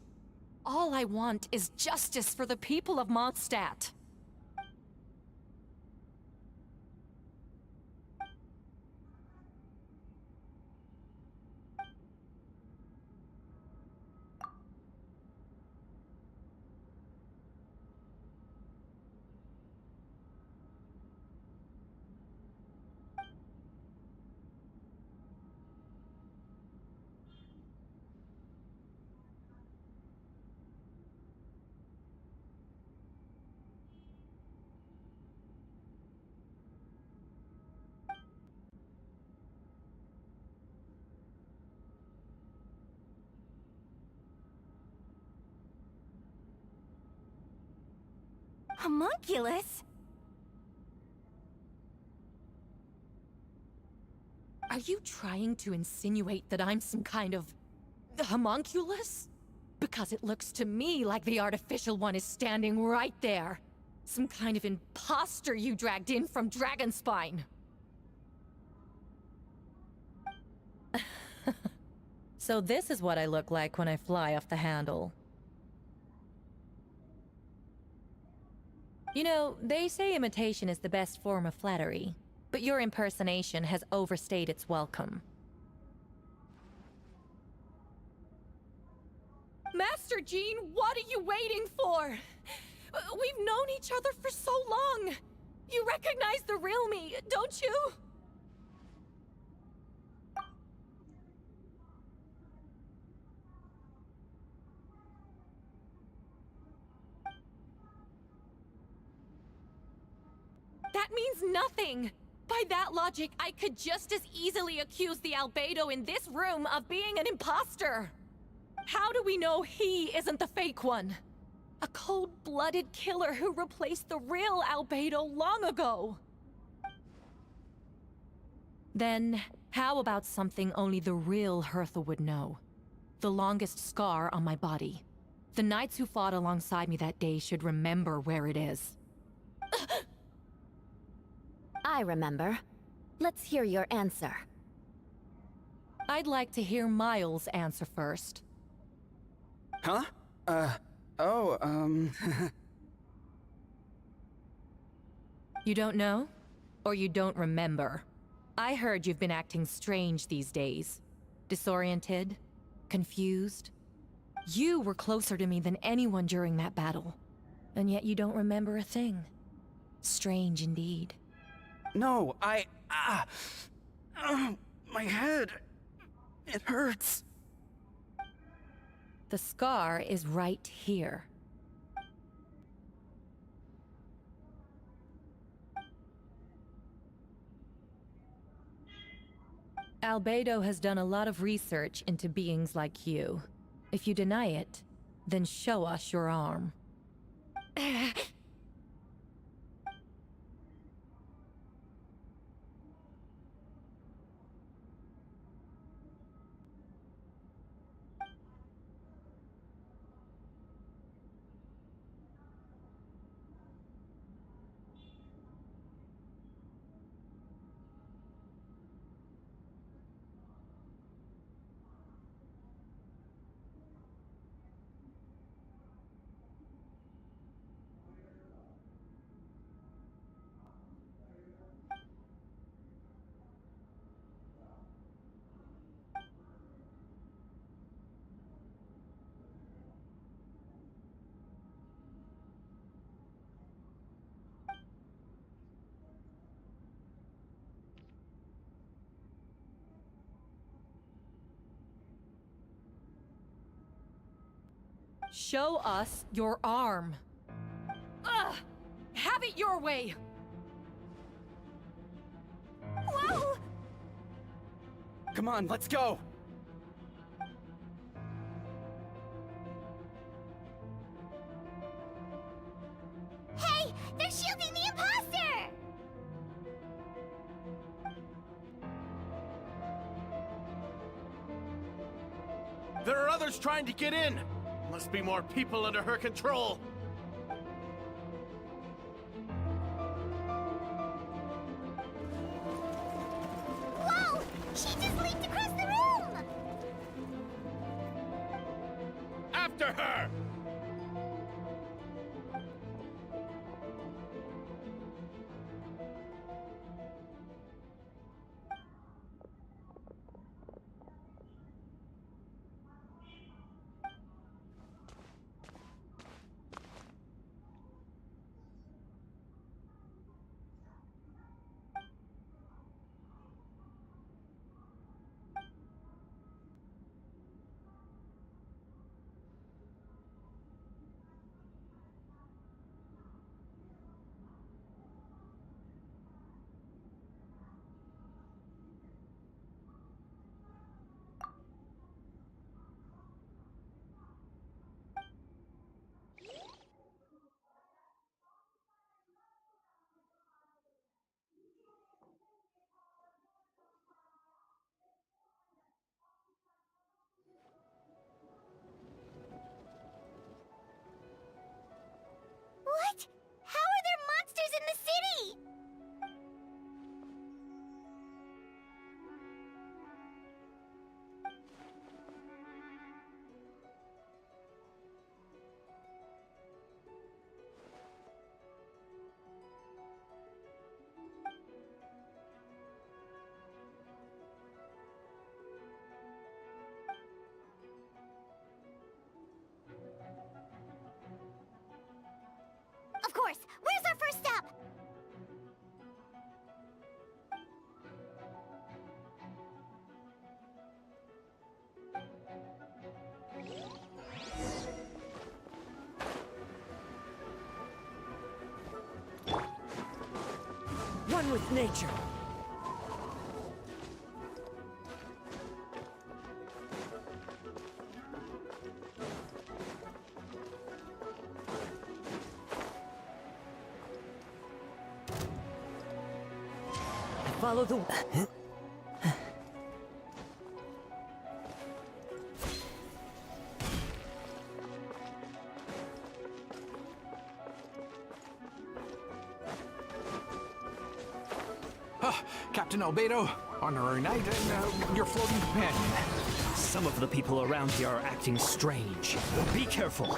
All I want is justice for the people of Mondstadt. Homunculus? Are you trying to insinuate that I'm some kind of homunculus? Because it looks to me like the artificial one is standing right there. Some kind of imposter you dragged in from Dragonspine. So this is what I look like when I fly off the handle. You know, they say imitation is the best form of flattery, but your impersonation has overstayed its welcome. Master Jean, what are you waiting for? We've known each other for so long. You recognize the real me, don't you? That means nothing! By that logic, I could just as easily accuse the albedo in this room of being an imposter! How do we know he isn't the fake one? A cold-blooded killer who replaced the real albedo long ago! Then, how about something only the real Hertha would know? The longest scar on my body. The knights who fought alongside me that day should remember where it is. I remember. Let's hear your answer. I'd like to hear Miles' answer first. Huh? You don't know? Or you don't remember? I heard you've been acting strange these days. Disoriented? Confused? You were closer to me than anyone during that battle. And yet you don't remember a thing. Strange indeed. No, my head. It hurts. The scar is right here. Albedo has done a lot of research into beings like you. If you deny it, then show us your arm. Show us your arm. Ugh! Have it your way! Whoa! Come on, let's go! Hey! They're shielding the imposter! There are others trying to get in! Must be more people under her control! Whoa! She just leaped across the room! After her! One with nature. Follow the... Captain Albedo, honorary knight, and your floating companion. Some of the people around here are acting strange. Be careful.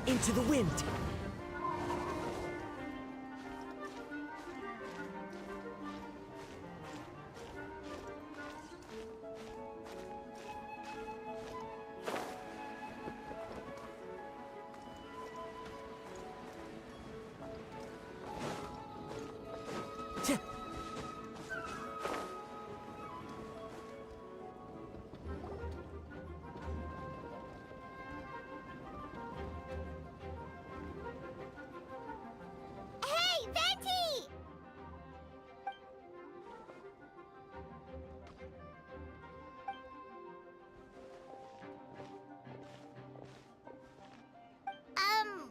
Into the wind. Hey, Venti!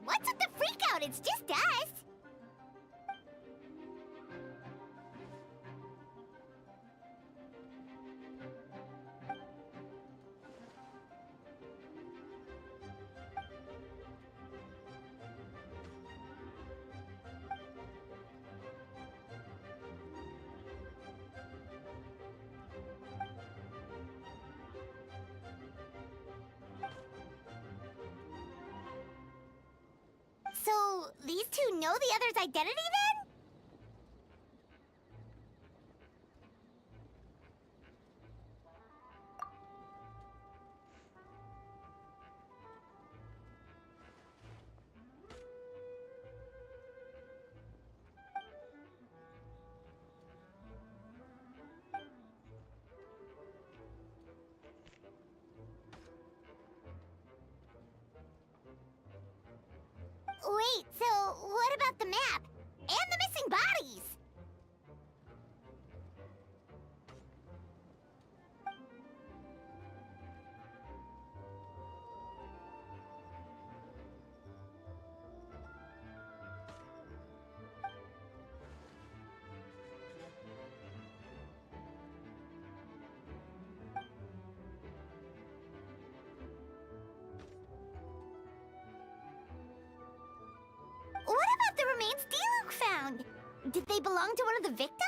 What's with the freak out? It's just us. So, these two know the other's identity then? Wait, so what about the map? And the missing bodies? What about the remains Diluc found? Did they belong to one of the victims?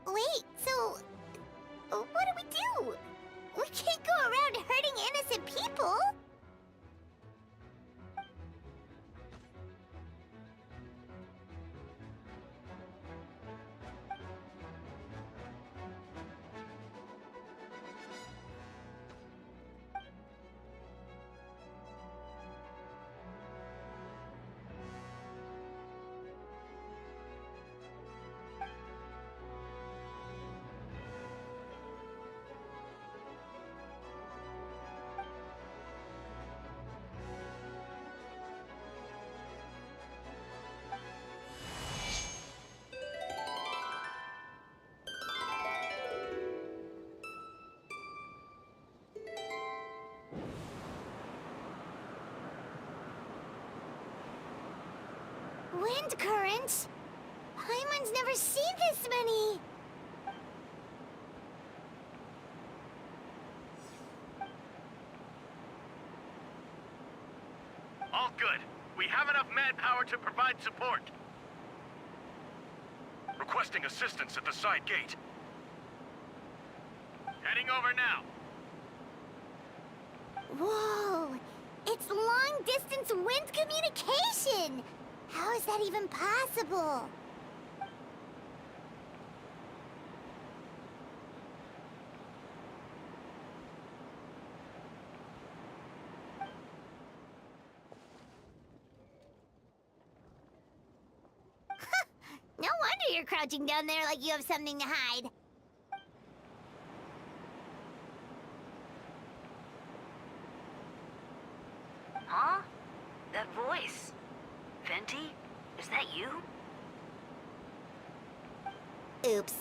Wait, so what do we do? We can't go around hurting innocent people. Wind currents? Paimon's never seen this many! All good. We have enough manpower to provide support. Requesting assistance at the side gate. Heading over now. Whoa! It's long-distance wind communication! How is that even possible? No wonder you're crouching down there like you have something to hide. Huh? That voice. Venti? Is that you? Oops.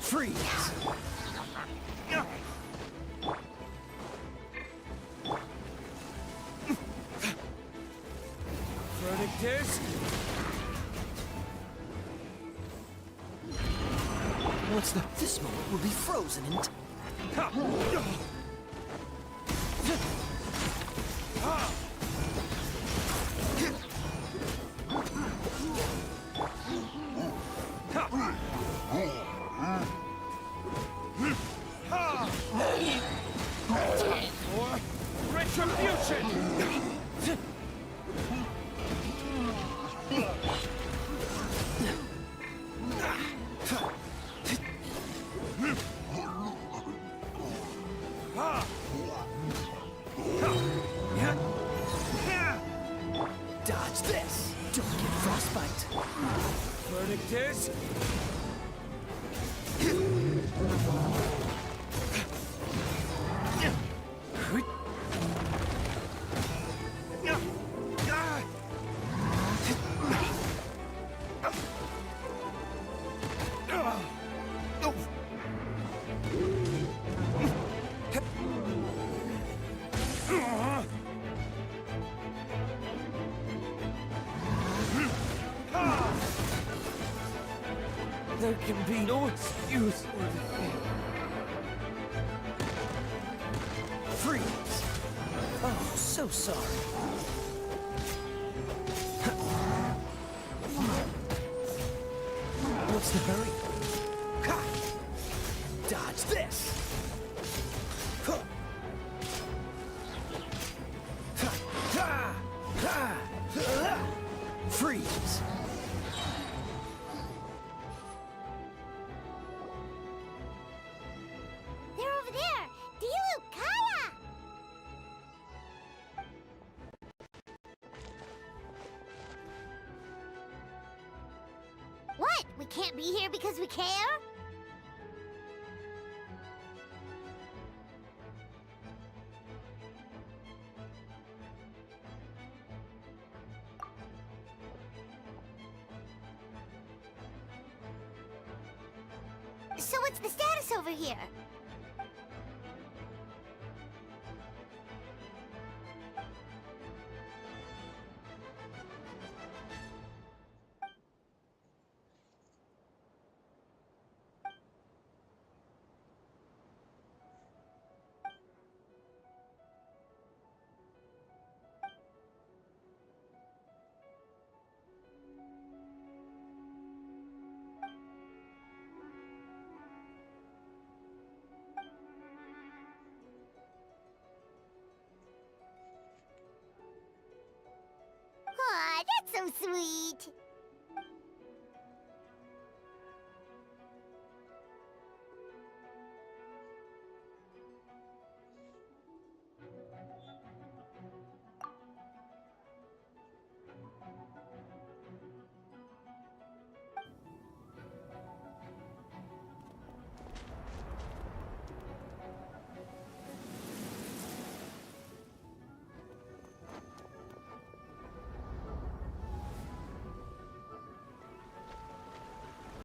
Freeze! Verdict is... What's the... This moment will be frozen in Retribution! Dodge this! Don't get frostbite! Verdict is... There can be no excuse for the... Freeze! Oh, so sorry. What's the hurry? Ha! Dodge this! Ha! Ha! Ha! Ha! Ha! Freeze! They're over there! Dilu, Kaya! What? We can't be here because we care? So what's the status over here? Aw, that's so sweet.